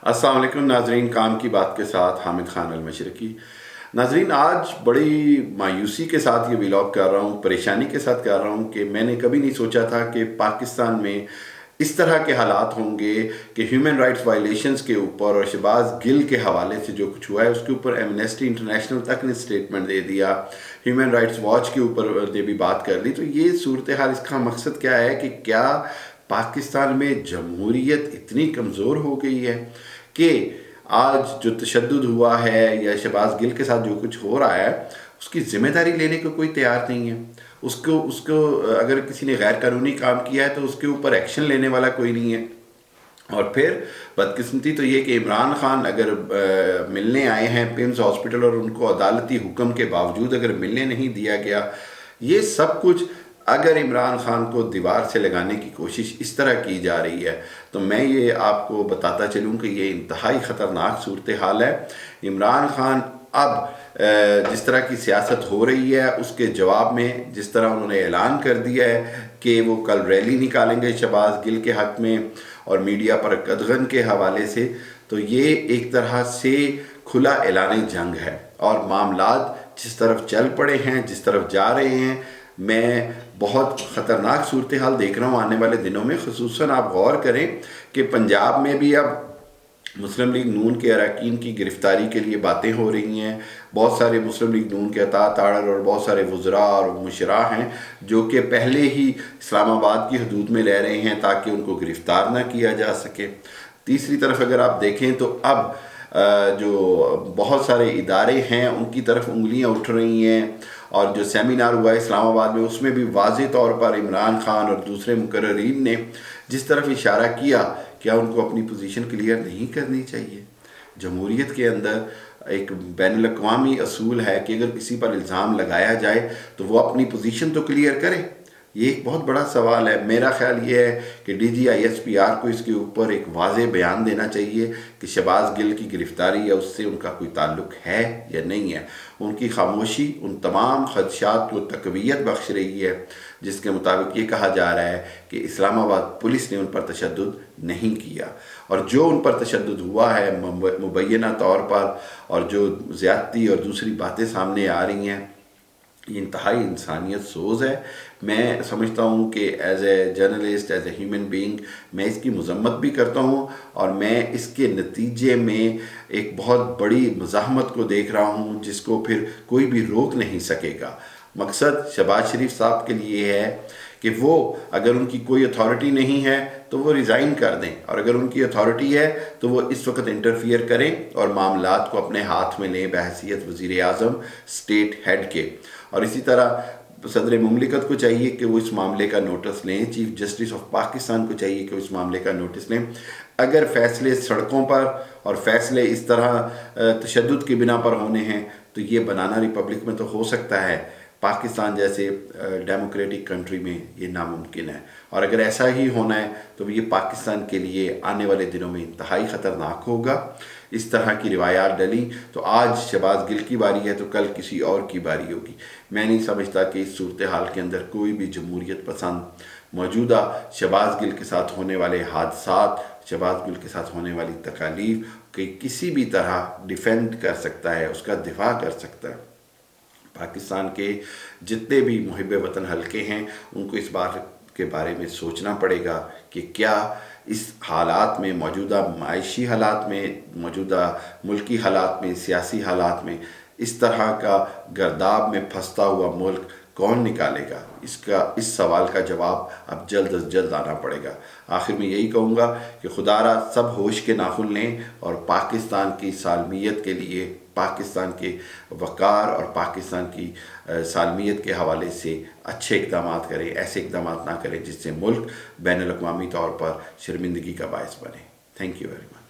अस्सलाम वालेकुम नाजरीन, काम की बात के साथ हामिद खान अल-मशरकी। नाजरीन, आज बड़ी मायूसी के साथ ये व्लॉग कर रहा हूँ, परेशानी के साथ कर रहा हूँ कि मैंने कभी नहीं सोचा था कि पाकिस्तान में इस तरह के हालात होंगे कि ह्यूमन राइट्स वायलेशंस के ऊपर और शहबाज गिल के हवाले से जो कुछ हुआ है उसके ऊपर एमनेस्टी इंटरनेशनल तक ने स्टेटमेंट दे दिया, ह्यूमन राइट्स वॉच के ऊपर ने भी बात कर ली। तो ये सूरत हाल, इसका मकसद क्या है कि क्या पाकिस्तान में जमहूरियत इतनी कमज़ोर हो गई है कि आज जो तशद्दुद हुआ है या शहबाज गिल के साथ जो कुछ हो रहा है उसकी ज़िम्मेदारी लेने को कोई तैयार नहीं है। उसको अगर किसी ने गैर कानूनी काम किया है तो उसके ऊपर एक्शन लेने वाला कोई नहीं है। और फिर बदकिस्मती तो ये कि इमरान खान अगर मिलने आए हैं पिम्स हॉस्पिटल और उनको अदालती हुक्म के बावजूद अगर मिलने नहीं दिया गया, ये सब कुछ अगर इमरान खान को दीवार से लगाने की कोशिश इस तरह की जा रही है तो मैं ये आपको बताता चलूँ कि ये इंतहाई ख़तरनाक सूरत हाल है। इमरान खान अब जिस तरह की सियासत हो रही है उसके जवाब में जिस तरह उन्होंने ऐलान कर दिया है कि वो कल रैली निकालेंगे शहबाज गिल के हक़ में और मीडिया पर कदगन के हवाले से, तो ये एक तरह से खुला ऐलान जंग है और मामलात जिस तरफ चल पड़े हैं, जिस तरफ जा रहे हैं, मैं बहुत ख़तरनाक सूरत हाल देख रहा हूँ आने वाले दिनों में। ख़ुसूसन आप गौर करें कि पंजाब में भी अब मुस्लिम लीग नून के अरकान की गिरफ़्तारी के लिए बातें हो रही हैं। बहुत सारे मुस्लिम लीग नून के अता ताड़र और बहुत सारे वज़रा और मुशरा हैं जो कि पहले ही इस्लामाबाद की हदूद में रह रहे हैं ताकि उनको गिरफ़्तार ना किया जा सके। तीसरी तरफ अगर आप देखें तो अब जो बहुत सारे इदारे हैं उनकी तरफ उंगलियां उठ रही हैं और जो सेमिनार हुआ है इस्लामाबाद में उसमें भी वाज़ेह तौर पर इमरान खान और दूसरे मुकर्ररीन ने जिस तरफ इशारा किया, क्या उनको अपनी पोजीशन क्लियर नहीं करनी चाहिए? जमहूरियत के अंदर एक बैनुल-अक़वामी असूल है कि अगर किसी पर इल्ज़ाम लगाया जाए तो वो अपनी पोजीशन तो क्लियर करे। ये एक बहुत बड़ा सवाल है। मेरा ख्याल ये है कि DGISPR को इसके ऊपर एक वाज़ेह बयान देना चाहिए कि शहबाज गिल की गिरफ़्तारी या उससे उनका कोई ताल्लुक़ है या नहीं है। उनकी खामोशी उन तमाम ख़दशात को तक़वियत बख्श रही है जिसके मुताबिक ये कहा जा रहा है कि इस्लामाबाद पुलिस ने उन पर तशद्दुद नहीं किया और जो उन पर तशद्दुद हुआ है मुबैना तौर पर और जो ज़्यादती और दूसरी बातें सामने आ रही हैं, ये इंतहाई इंसानियत सोज़ है। मैं समझता हूँ कि as a journalist, as a human being मैं इसकी मज़म्मत भी करता हूँ और मैं इसके नतीजे में एक बहुत बड़ी मज़ाहमत को देख रहा हूँ जिसको फिर कोई भी रोक नहीं सकेगा। मकसद शहबाज शरीफ साहब के लिए है कि वो अगर उनकी कोई अथॉरिटी नहीं है तो वो रिज़ाइन कर दें और अगर उनकी अथॉरिटी है तो वो इस वक्त इंटरफियर करें और मामलात को अपने हाथ में लें बहैसियत वज़ीर आज़म स्टेट हेड के। और इसी तरह सदर मुमलिकत को चाहिए कि वो इस मामले का नोटिस लें, चीफ जस्टिस ऑफ पाकिस्तान को चाहिए कि वो इस मामले का नोटिस लें। अगर फ़ैसले सड़कों पर और फ़ैसले इस तरह तशद्दुद की बिना पर होने हैं तो ये बनाना रिपब्लिक में तो हो सकता है, पाकिस्तान जैसे डेमोक्रेटिक कंट्री में ये नामुमकिन है। और अगर ऐसा ही होना है तो ये पाकिस्तान के लिए आने वाले दिनों में इंतहाई ख़तरनाक होगा। इस तरह की रिवायात डली तो आज शहबाज गिल की बारी है तो कल किसी और की बारी होगी। मैं नहीं समझता कि इस सूरत हाल के अंदर कोई भी जमहूरियत पसंद मौजूदा शहबाज गिल के साथ होने वाले हादसात, शहबाज गिल के साथ होने वाली तकालीफ के किसी भी तरह डिफेंड कर सकता है, उसका दिफा कर सकता है। पाकिस्तान के जितने भी मुहिब वतन हल्के हैं उनको इस बात के बारे में सोचना पड़ेगा कि क्या इस हालात में, मौजूदा मायशी हालात में, मौजूदा मुल्की हालात में, सियासी हालात में इस तरह का गर्दाब में फंसता हुआ मुल्क कौन निकालेगा? इस सवाल का जवाब अब जल्द अज जल्द आना पड़ेगा। आखिर में यही कहूँगा कि खुदारा सब होश के नाखुन लें और पाकिस्तान की सालमियत के लिए, पाकिस्तान के वक़ार और पाकिस्तान की सालमियत के हवाले से अच्छे इक़दाम करें। ऐसे इक़दाम ना करें जिससे मुल्क बैनुल-अक़वामी तौर पर शर्मिंदगी का बायस बने। Thank you very much.